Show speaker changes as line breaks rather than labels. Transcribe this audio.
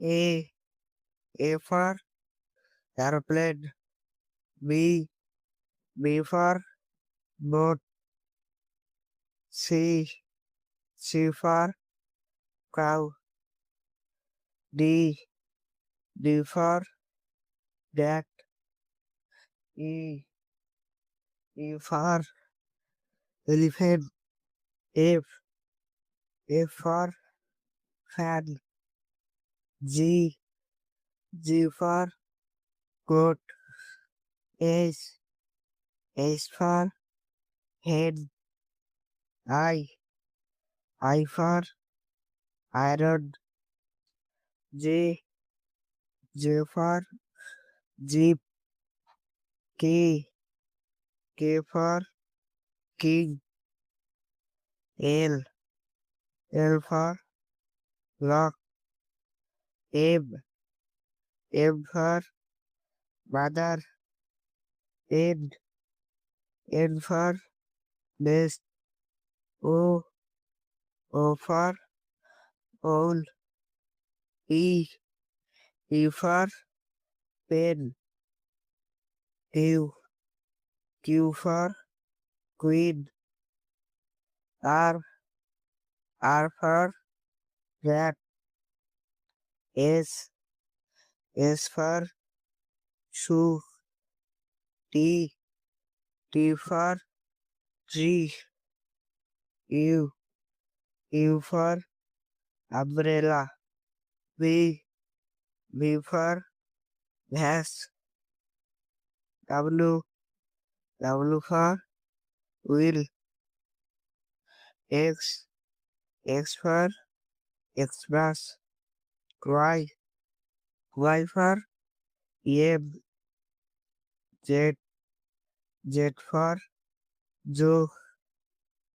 A. A for aeroplane. B. B for boat. C. C for cow. D. D for duck. E. E for elephant. F. F for fan. G. G for goat. H. H for hen. I. I for iron. J. J for jeep. K. K for king. L. L for lock. M. M for mother. N. N for nest. O. O for owl. E. E for pen. Q. Q for queen. R. R for rat. S. S for shoe. T. T for tree. U. U for umbrella. V. V for vase. W. W for wheel. X. X for Xmas. Y. Y for yam. Z. Z for zoo.